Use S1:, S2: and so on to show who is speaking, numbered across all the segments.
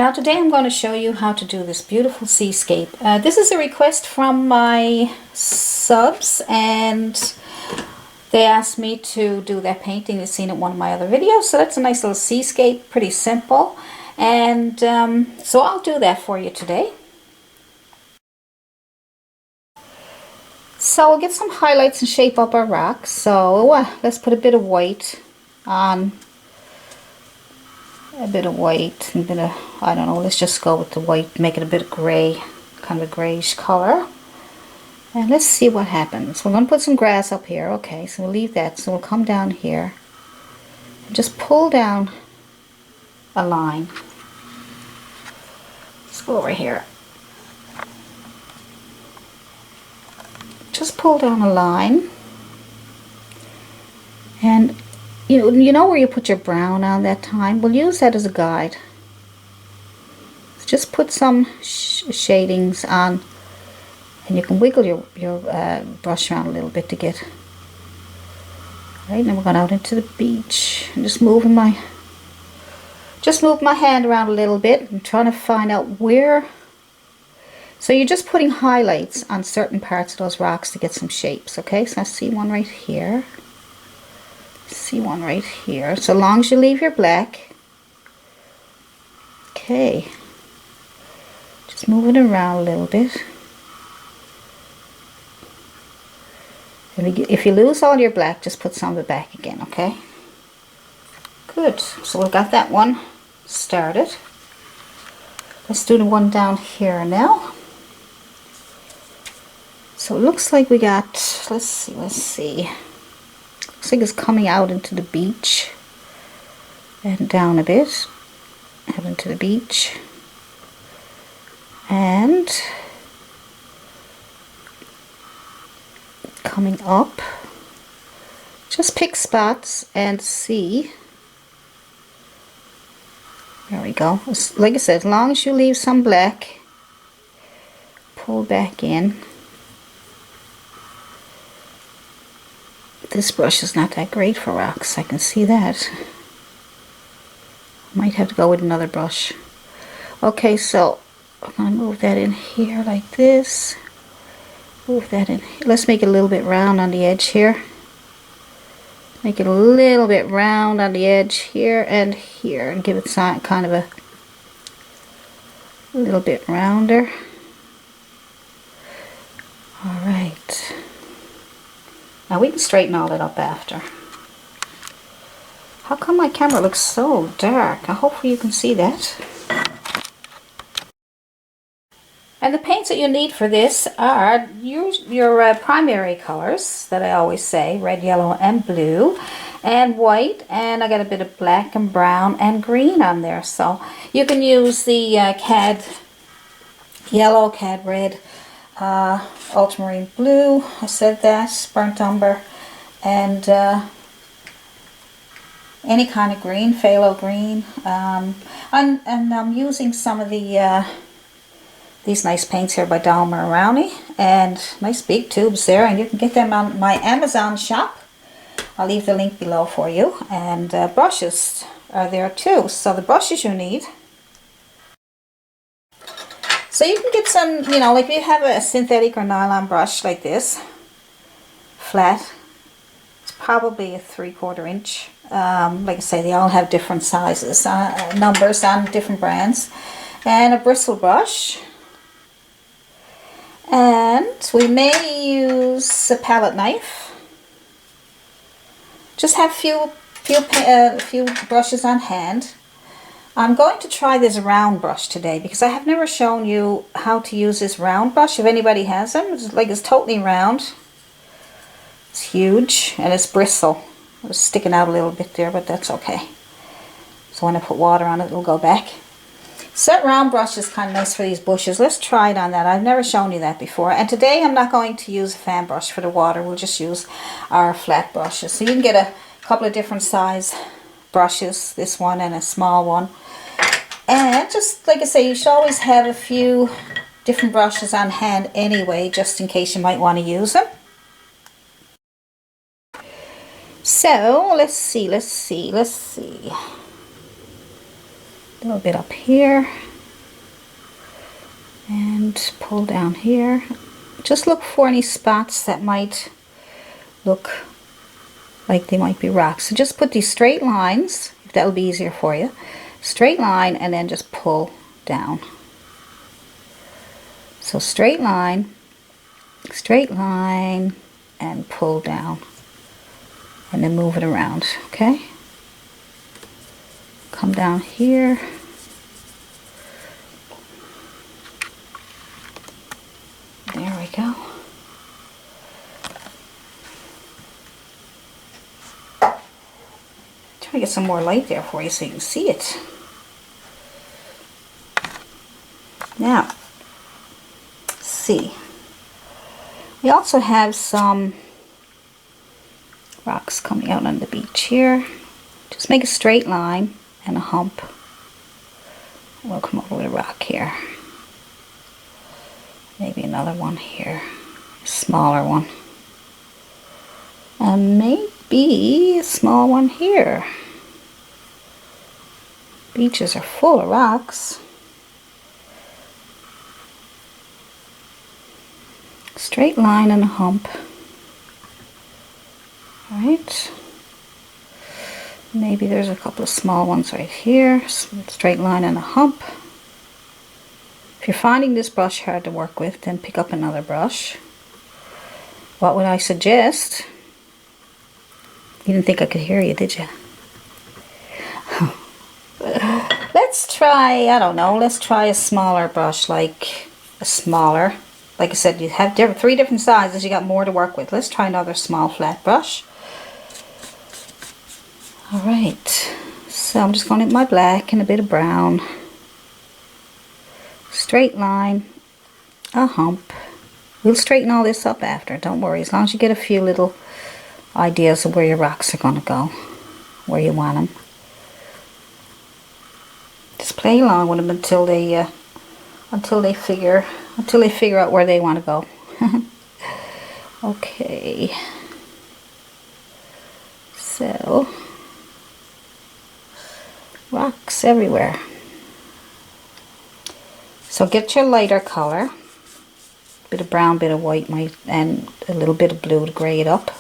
S1: Now today I'm going to show you how to do this beautiful seascape. This is a request from my subs, and they asked me to do that painting they've seen in one of my other videos. So that's a nice little seascape, pretty simple. And so I'll do that for you today. So we'll get some highlights and shape up our rocks. So let's put a bit of white on. A bit of white and a bit of, I don't know, let's just go with the white, make it a bit of gray, kind of a grayish color. And let's see what happens. We're going to put some grass up here. Okay, so we'll leave that. So we'll come down here and just pull down a line. Let's go over here. Just pull down a line. And you know where you put your brown on that time? We'll use that as a guide. So just put some shadings on, and you can wiggle your brush around a little bit to get. Right, now we're going out into the beach. I'm just moving my hand around a little bit. I'm trying to find out where. So you're just putting highlights on certain parts of those rocks to get some shapes. Okay, so I see one right here. See one right here. So long as you leave your black. Okay. Just move it around a little bit. And if you lose all your black, just put some of it back again, okay? Good. So we've got that one started. Let's do the one down here now. So it looks like we got, let's see. Looks like it's coming out into the beach and down a bit, out into the beach, and coming up. Just pick spots and see. There we go. Like I said, as long as you leave some black, pull back in. This brush is not that great for rocks, I can see that. Might have to go with another brush. Okay, so I'm going to move that in here like this. Move that in. Let's make it a little bit round on the edge here. Make it a little bit round on the edge here, and give it kind of a little bit rounder. Alright. Now we can straighten all that up after. How come my camera looks so dark? Hopefully you can see that. And the paints that you need for this are your primary colors that I always say, red, yellow, and blue, and white, and I got a bit of black and brown and green on there. So you can use the cad yellow, cad red, ultramarine blue, I said that, burnt umber, and any kind of green, phthalo green. And I'm using some of these nice paints here by Dalmer Rowney, and nice big tubes there, and you can get them on my Amazon shop. I'll leave the link below for you, and brushes are there too. So the brushes you need. So you can get some, like if you have a synthetic or nylon brush like this, flat, it's probably a 3/4 inch. Like I say, they all have different sizes, numbers on different brands, and a bristle brush. And we may use a palette knife. Just have a few brushes on hand. I'm going to try this round brush today because I have never shown you how to use this round brush. If anybody has them, it's totally round. It's huge and it's bristle. It's sticking out a little bit there, but that's okay. So when I put water on it, it'll go back. So that round brush is kind of nice for these bushes. Let's try it on that. I've never shown you that before. And today I'm not going to use a fan brush for the water. We'll just use our flat brushes. So you can get a couple of different size brushes, this one and a small one. And just like I say, you should always have a few different brushes on hand anyway, just in case you might want to use them. So let's see. A little bit up here. and pull down here. Just look for any spots that might look like they might be rocks. So just put these straight lines, if that'll be easier for you. Straight line, and then just pull down. So straight line, and pull down. And then move it around, okay? Come down here. There we go. Try to get some more light there for you so you can see it. Now, let's see. We also have some rocks coming out on the beach here. Just make a straight line and a hump. We'll come over with a rock here. Maybe another one here. A smaller one. And maybe a small one here. Beaches are full of rocks. Straight line and a hump. Alright. Maybe there's a couple of small ones right here. Straight line and a hump. If you're finding this brush hard to work with, then pick up another brush. What would I suggest? You didn't think I could hear you, did you? Let's try, I don't know, let's try a smaller brush, like I said, you have three different sizes, you got more to work with. Let's try another small flat brush. Alright, so I'm just going to get my black and a bit of brown. Straight line, a hump. We'll straighten all this up after, don't worry, as long as you get a few little ideas of where your rocks are going to go, where you want them. Just play along with them until they figure out where they want to go. Okay. So, rocks everywhere. So get your lighter color, bit of brown, bit of white, and a little bit of blue to gray it up.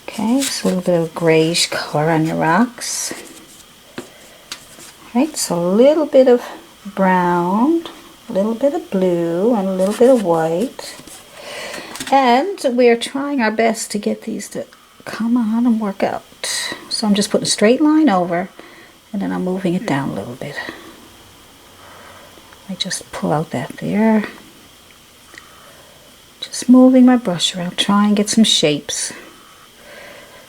S1: Okay, so a little bit of grayish color on your rocks. Right, so a little bit of brown, a little bit of blue, and a little bit of white. And we're trying our best to get these to come on and work out. So I'm just putting a straight line over, and then I'm moving it down a little bit. I just pull out that there. Just moving my brush around, try and get some shapes.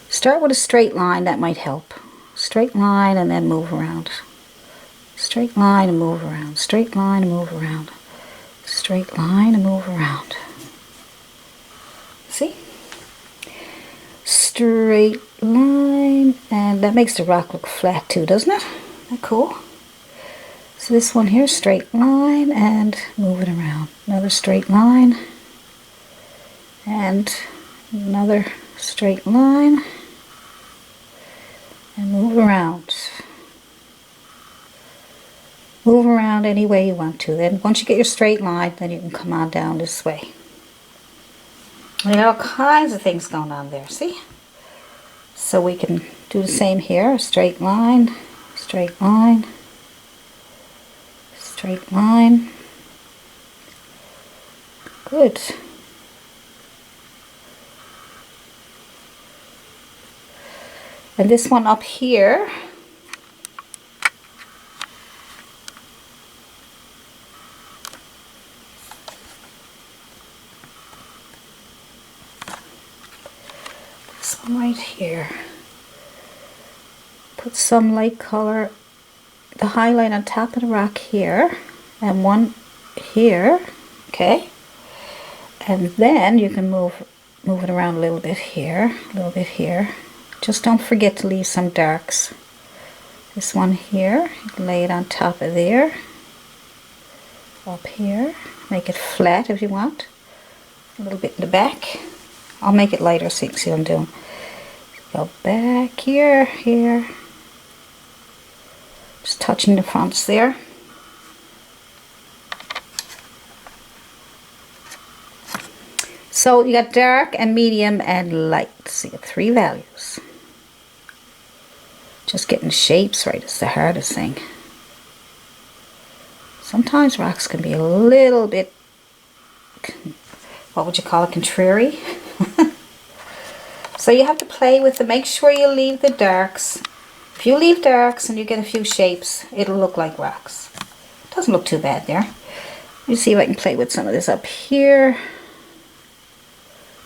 S1: Start with a straight line, that might help. Straight line and then move around. Straight line and move around. Straight line and move around. Straight line and move around. See? Straight line, and that makes the rock look flat too, doesn't it? Isn't that cool? So this one here, straight line and move it around. Another straight line and another straight line and move around. Move around any way you want to. Then once you get your straight line, then you can come on down this way. We got all kinds of things going on there, see? So we can do the same here. Straight line, straight line, straight line. Good. And this one up here, this one right here, put some light color, the highlight on top of the rock here, and one here, okay? And then you can move it around a little bit here, a little bit here. Just don't forget to leave some darks. This one here, you can lay it on top of there. Up here, make it flat if you want. A little bit in the back. I'll make it lighter so you can see what I'm doing. Go back here, here. Just touching the fronts there. So you got dark and medium and light. So you got 3 values. Just getting shapes right is the hardest thing. Sometimes rocks can be a little bit, what would you call it, contrary. So you have to play with them. Make sure you leave the darks. If you leave darks and you get a few shapes, it'll look like rocks. Doesn't look too bad there. Let me see if I can play with some of this up here,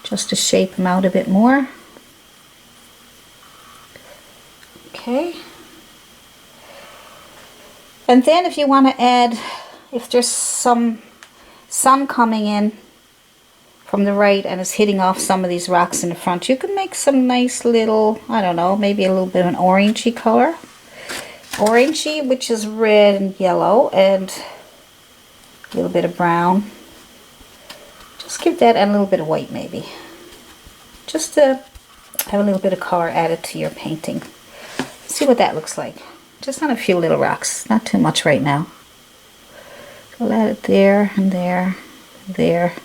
S1: just to shape them out a bit more. Okay. And then if you want to add, if there's some sun coming in from the right and it's hitting off some of these rocks in the front, you can make some nice little, I don't know, maybe a little bit of an orangey color. Orangey, which is red and yellow, and a little bit of brown. Just give that, and a little bit of white maybe. Just to have a little bit of color added to your painting. See what that looks like. Just on a few little rocks, not too much right now. So I'll add it there and there, there,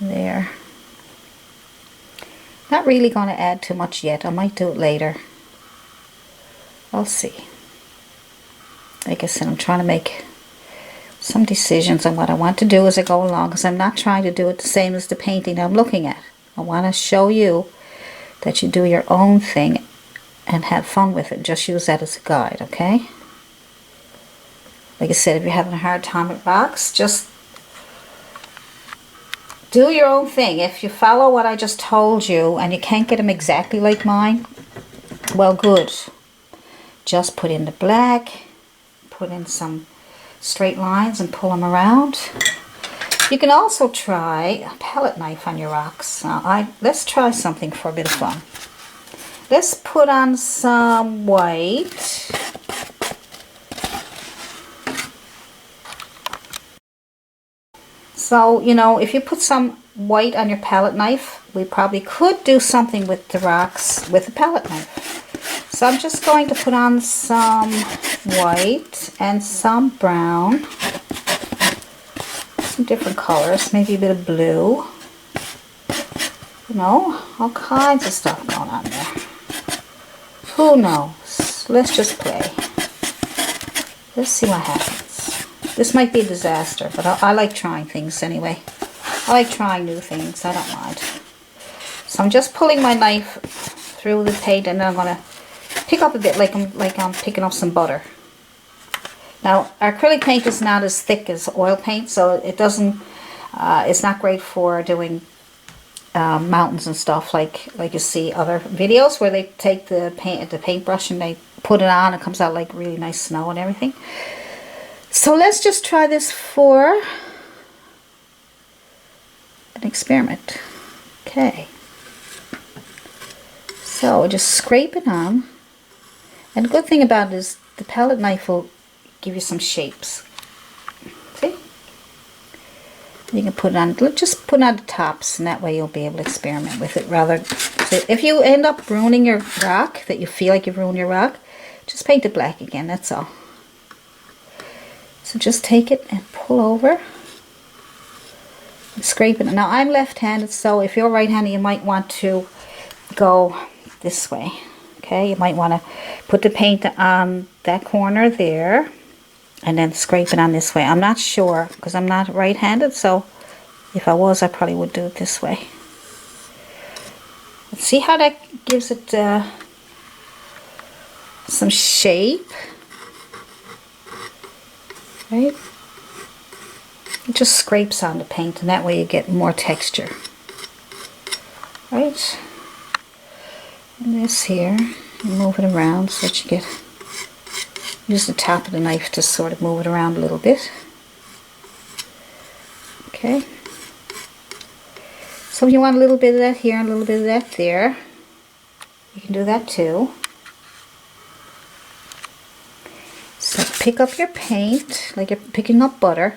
S1: there. Not really going to add too much yet. I might do it later. I'll see. Like I said, I'm trying to make some decisions on what I want to do as I go along, because I'm not trying to do it the same as the painting I'm looking at. I want to show you that you do your own thing and have fun with it. Just use that as a guide, okay? Like I said, if you're having a hard time with rocks, just do your own thing. If you follow what I just told you and you can't get them exactly like mine, well, good. Just put in the black, put in some straight lines and pull them around. You can also try a palette knife on your rocks. Now, let's try something for a bit of fun. Let's put on some white. So, you know, if you put some white on your palette knife, we probably could do something with the rocks with a palette knife. So I'm just going to put on some white and some brown. Some different colors, maybe a bit of blue. You know, all kinds of stuff going on there. Who knows? Let's just play. Let's see what happens. This might be a disaster, but I like trying things anyway. I like trying new things. I don't mind. So I'm just pulling my knife through the paint, and then I'm going to pick up a bit like I'm picking up some butter. Now, acrylic paint is not as thick as oil paint, so it doesn't. It's not great for doing mountains and stuff like you see other videos where they take the paintbrush and they put it on. It comes out like really nice snow and everything. So let's just try this for an experiment. Okay. So just scrape it on. And the good thing about it is the palette knife will give you some shapes. See? You can put it on, just put it on the tops, and that way you'll be able to experiment with it rather. So if you end up ruining your rock, that you feel like you've ruined your rock, just paint it black again, that's all. So just take it and pull over and scrape it. Now I'm left-handed, so if you're right-handed, you might want to go this way. Okay, you might want to put the paint on that corner there and then scrape it on this way. I'm not sure because I'm not right-handed, so if I was, I probably would do it this way. Let's see how that gives it some shape. Right? It just scrapes on the paint, and that way you get more texture. Right? And this here, and move it around so that you get, use the top of the knife to sort of move it around a little bit. Okay. So if you want a little bit of that here and a little bit of that there, you can do that too. So pick up your paint like you're picking up butter,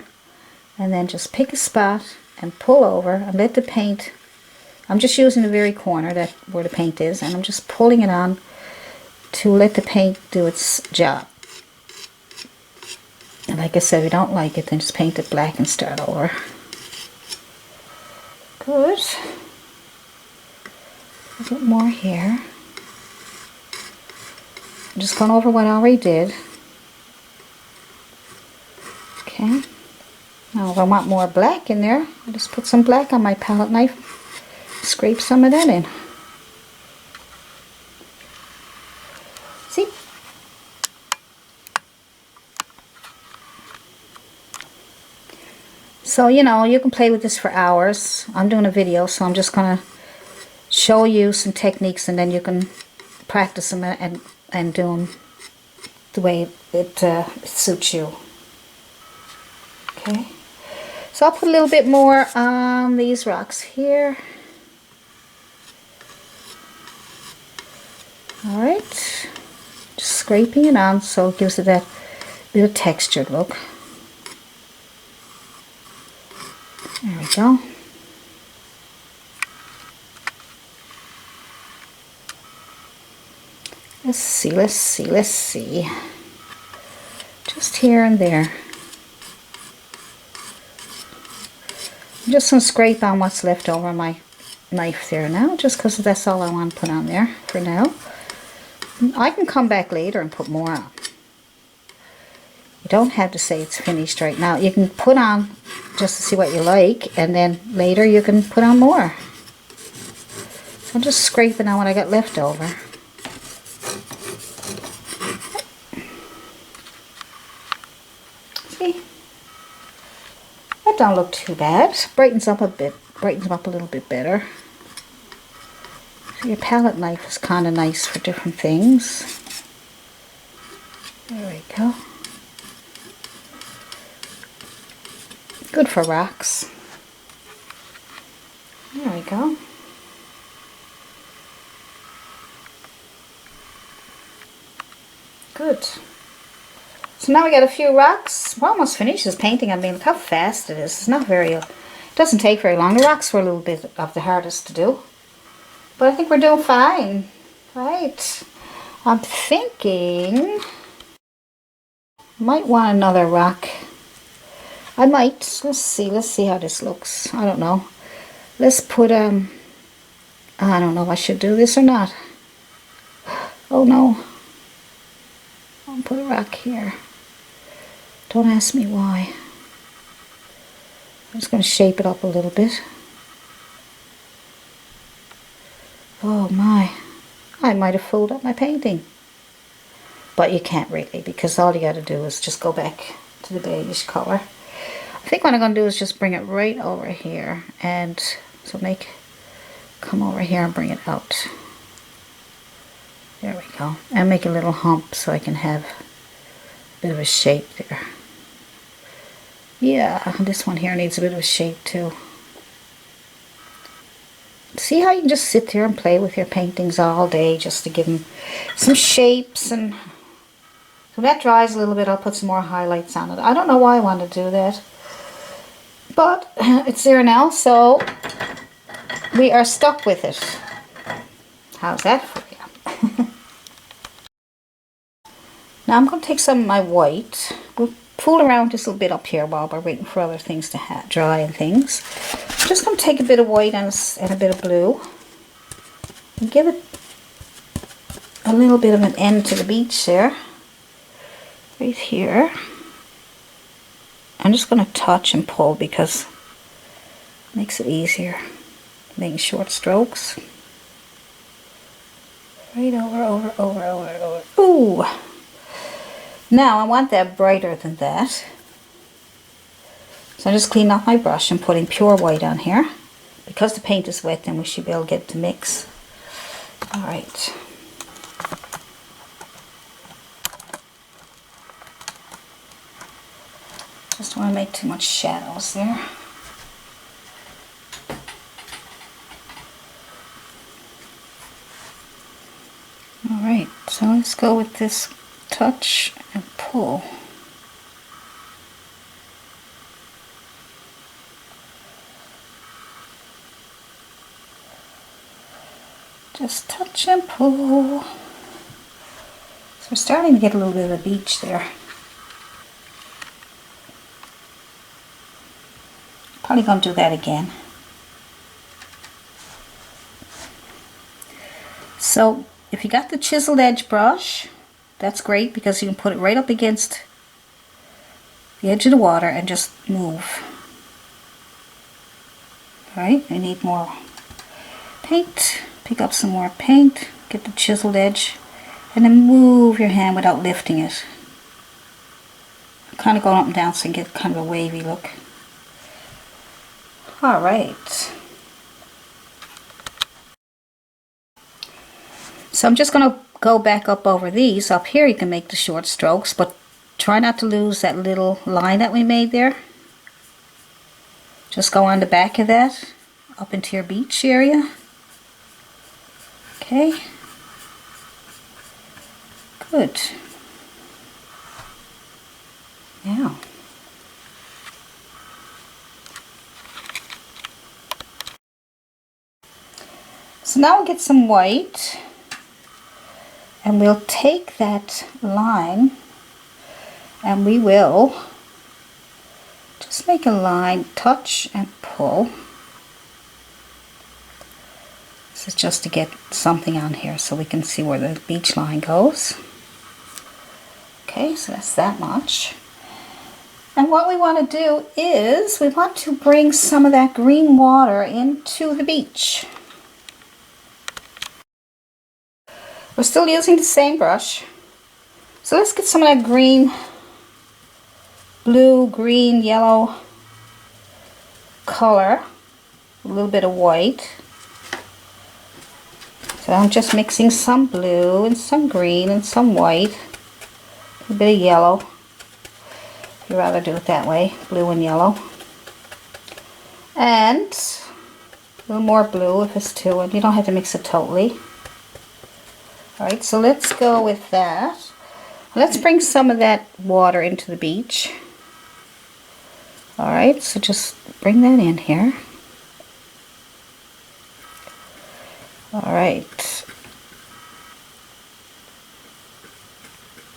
S1: and then just pick a spot and pull over and let the paint, I'm just using the very corner that where the paint is, and I'm just pulling it on to let the paint do its job. And like I said, if you don't like it, then just paint it black and start over. Good. A bit more here. I'm just going over what I already did. Okay. Now if I want more black in there, I'll just put some black on my palette knife. Scrape some of that in. See? So, you know, you can play with this for hours. I'm doing a video, so I'm just going to show you some techniques, and then you can practice them and do them the way it suits you. Okay. So I'll put a little bit more on these rocks here. Alright. Just scraping it on so it gives it that bit of textured look. There we go. Let's see, let's see, let's see. Just here and there. I'm just going to scrape on what's left over my knife there now, just because that's all I want to put on there for now. I can come back later and put more on. You don't have to say it's finished right now. You can put on just to see what you like, and then later you can put on more. So I'm just scraping on what I got left over. See? That don't look too bad. Brightens up a bit. Brightens up a little bit better. So your palette knife is kind of nice for different things. There we go. Good for rocks. There we go. Good. So now we got a few rocks. We're almost finished this painting. I mean, look how fast it is. It's not very, it doesn't take very long. The rocks were a little bit of the hardest to do. But I think we're doing fine. Right. I'm thinking might want another rock. I might. Let's see how this looks. I don't know. Let's put I don't know if I should do this or not. Oh no. I'll put a rock here. Don't ask me why. I'm just going to shape it up a little bit. Oh my. I might have fooled up my painting. But you can't really, because all you got to do is just go back to the beige color. I think what I'm going to do is just bring it right over here, and so come over here and bring it out. There we go. And make a little hump so I can have a bit of a shape there. Yeah, this one here needs a bit of a shape too. See how you can just sit there and play with your paintings all day just to give them some shapes. And so that dries a little bit, I'll put some more highlights on it. I don't know why I want to do that, but it's there now, so we are stuck with it. How's that for you? Now I'm going to take some of my white. We'll fool around just a little bit up here while we're waiting for other things to dry and things. I'm just going to take a bit of white and a bit of blue and give it a little bit of an end to the beach there. Right here. I'm just going to touch and pull because it makes it easier. Making short strokes. Right over. Ooh! Now I want that brighter than that. So I'm just cleaning off my brush and putting pure white on here. Because the paint is wet, then we should be able to get it to mix. Alright. Just don't want to make too much shadows there. Alright, so let's go with this touch and pull. Just touch and pull. So we're starting to get a little bit of a beach there. Probably going to do that again. So if you got the chiseled edge brush, that's great because you can put it right up against the edge of the water and just move. Alright, I need more paint. Pick up some more paint, get the chiseled edge, and then move your hand without lifting it. Kind of going up and down so you get kind of a wavy look. Alright. So I'm just going to go back up over these. Up here you can make the short strokes, but try not to lose that little line that we made there. Just go on the back of that, up into your beach area. Okay. Good. Now. So now we'll get some white. And we'll take that line and we will just make a line, touch and pull. This is just to get something on here so we can see where the beach line goes. Okay, so that's that much. And what we want to do is we want to bring some of that green water into the beach. We're still using the same brush. So let's get some of that green, blue, green, yellow color. A little bit of white. So I'm just mixing some blue and some green and some white. A bit of yellow. If you'd rather do it that way, blue and yellow. And a little more blue if it's two, and you don't have to mix it totally. Alright, so let's go with that. Let's bring some of that water into the beach. Alright, so just bring that in here. Alright.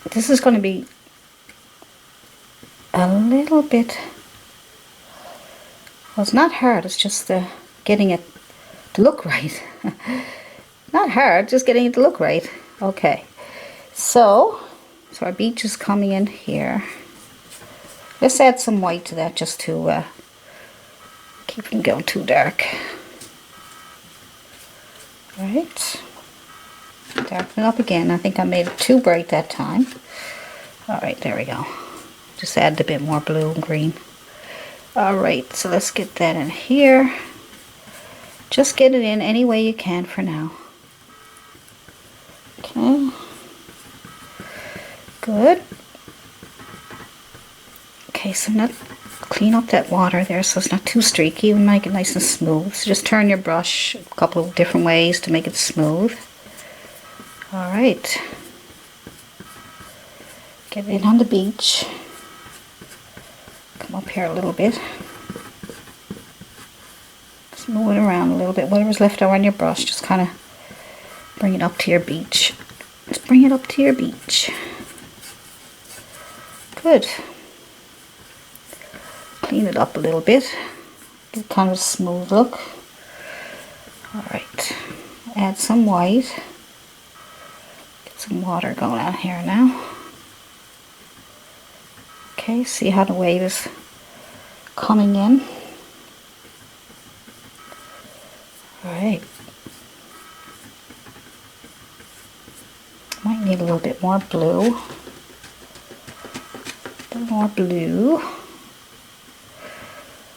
S1: This is going to be a little bit, well, it's not hard, it's just getting it to look right. Not hard, just getting it to look right. Okay, so our beach is coming in here. Let's add some white to that just to keep it from going too dark. Alright, darken it up again. I think I made it too bright that time. Alright, there we go. Just add a bit more blue and green. Alright, so let's get that in here. Just get it in any way you can for now. Okay, good. Okay, so now clean up that water there so it's not too streaky and make it nice and smooth. So just turn your brush a couple of different ways to make it smooth. Alright, get it in on the beach. Come up here a little bit. Just move it around a little bit. Whatever's left over on your brush, just kind of bring it up to your beach. Just bring it up to your beach. Good. Clean it up a little bit. Get kind of a smooth look. Alright. Add some white. Get some water going on here now. Okay, see how the wave is coming in? Alright. Might need a little bit more blue. A little more blue.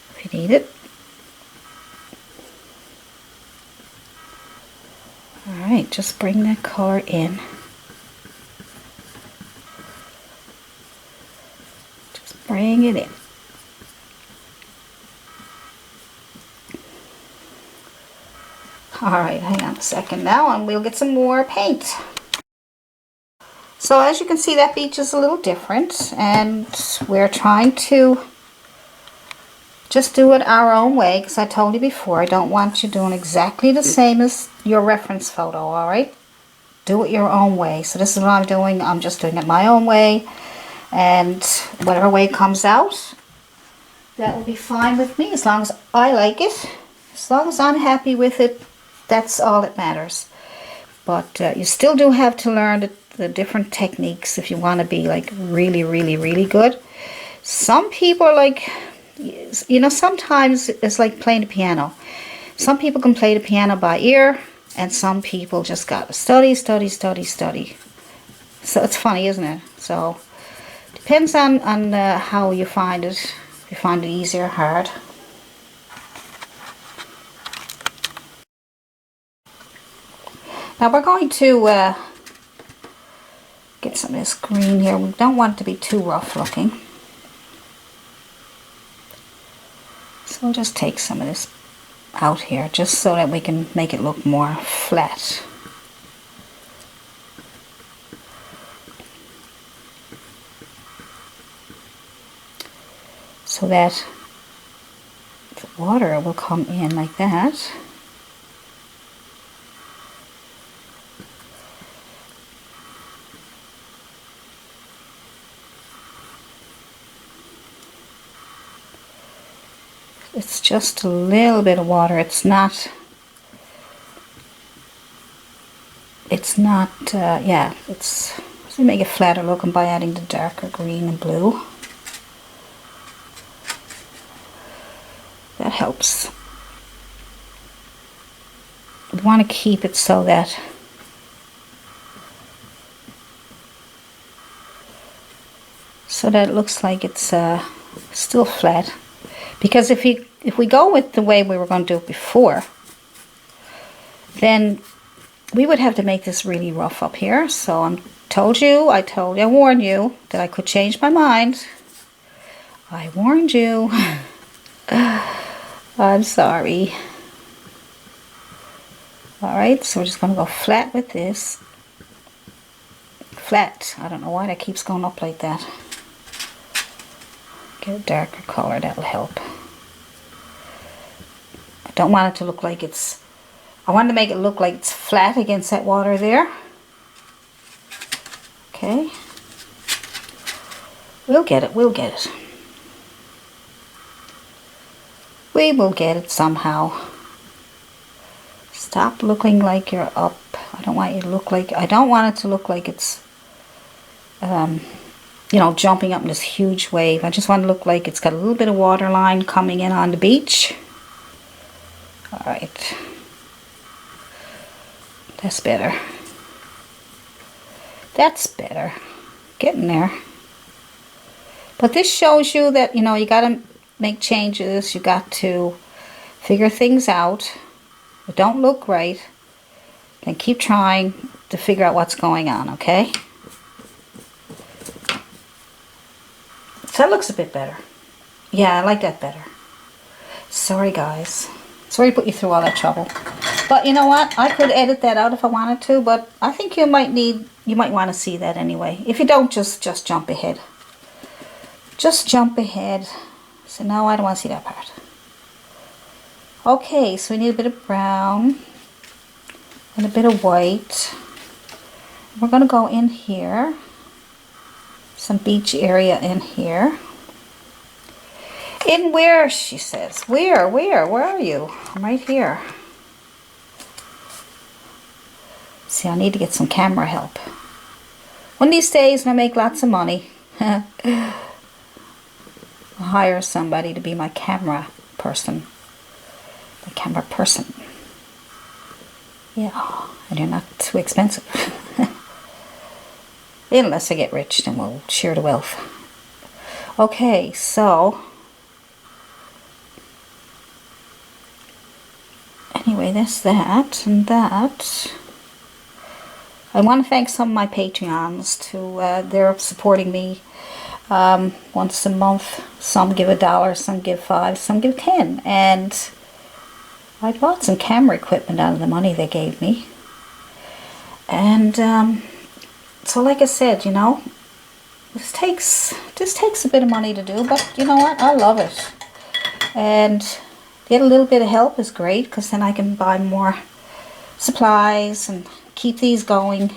S1: If you need it. Alright, just bring that color in. Just bring it in. Alright, hang on a second now and we'll get some more paint. So as you can see, that beach is a little different and we're trying to just do it our own way, because I told you before I don't want you doing exactly the same as your reference photo, alright? Do it your own way. So this is what I'm doing. I'm just doing it my own way, and whatever way it comes out, that will be fine with me as long as I like it. As long as I'm happy with it, that's all that matters. But you still do have to learn the different techniques if you want to be like really, really, really good. Some people are like, you know, sometimes it's like playing the piano. Some people can play the piano by ear, and some people just got to study, study, study, study. So it's funny, isn't it? So depends on how you find it. If you find it easy or hard. Now we're going to get some of this green here. We don't want it to be too rough looking. So we'll just take some of this out here just so that we can make it look more flat. So that the water will come in like that. It's just a little bit of water. It's not, yeah, it's to make it flatter looking by adding the darker green and blue. That helps. We want to keep it so that it looks like it's still flat. Because if we go with the way we were going to do it before, then we would have to make this really rough up here. So I warned you that I could change my mind. I warned you. I'm sorry. Alright, so we're just going to go flat with this. Flat. I don't know why that keeps going up like that. Get a darker color, that'll help. I don't want it to look like it's, I want to make it look like it's flat against that water there. Okay. We'll get it, we'll get it. We will get it somehow. Stop looking like you're up. I don't want you to look like, I don't want it to look like it's, you know, jumping up in this huge wave. I just want it to look like it's got a little bit of water line coming in on the beach. Alright. That's better. That's better. Getting there. But this shows you that, you know, you got to make changes. You got to figure things out. If it don't look right, then keep trying to figure out what's going on, okay? So that looks a bit better. Yeah, I like that better. Sorry, guys. Sorry to put you through all that trouble. But you know what? I could edit that out if I wanted to, but I think you might want to see that anyway. If you don't, just jump ahead. Just jump ahead. So no, I don't want to see that part. Okay, so we need a bit of brown and a bit of white. We're going to go in here. Some beach area in here. In where, she says. Where are you? I'm right here. See, I need to get some camera help. One of these days when I make lots of money, I'll hire somebody to be my camera person. The camera person. Yeah, and you're not too expensive. Unless I get rich, then we'll share the wealth. Okay, so anyway, that's that and that. I want to thank some of my Patreons they're supporting me once a month. Some give $1, some give $5, some give $10, and I bought some camera equipment out of the money they gave me. And so like I said, you know, this takes a bit of money to do, but you know what? I love it. And get a little bit of help is great, because then I can buy more supplies and keep these going.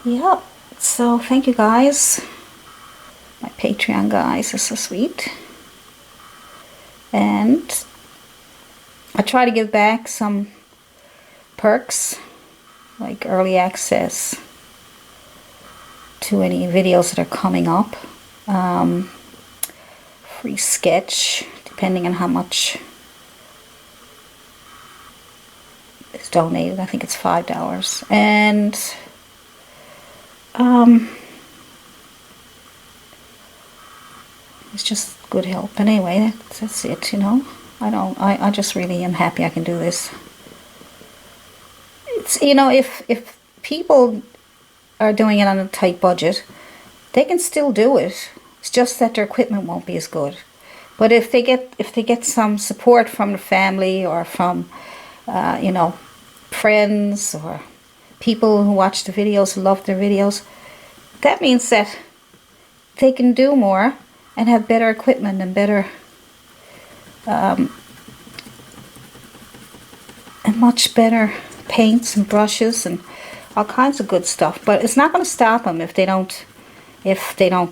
S1: Yep. So thank you guys. My Patreon guys are so sweet. And I try to give back some perks like early access to any videos that are coming up. Free sketch, depending on how much is donated. I think it's $5. And it's just good help. But anyway, that's it, you know. I just really am happy I can do this. It's, you know, if people are doing it on a tight budget, they can still do it. It's just that their equipment won't be as good. But if they get some support from the family or from you know, friends or people who watch the videos, who love their videos, that means that they can do more and have better equipment and better and much better paints and brushes and all kinds of good stuff. But it's not going to stop them if they don't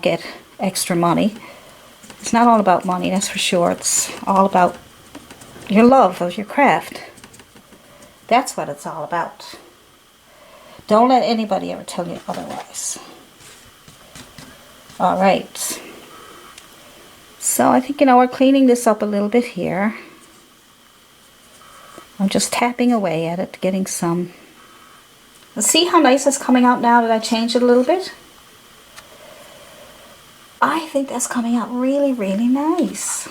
S1: get extra money. It's not all about money, that's for sure. It's all about your love of your craft. That's what it's all about. Don't let anybody ever tell you otherwise. Alright. So I think, you know, we're cleaning this up a little bit here. I'm just tapping away at it, getting some. See how nice it's coming out now that I changed it a little bit? I think that's coming out really, really nice.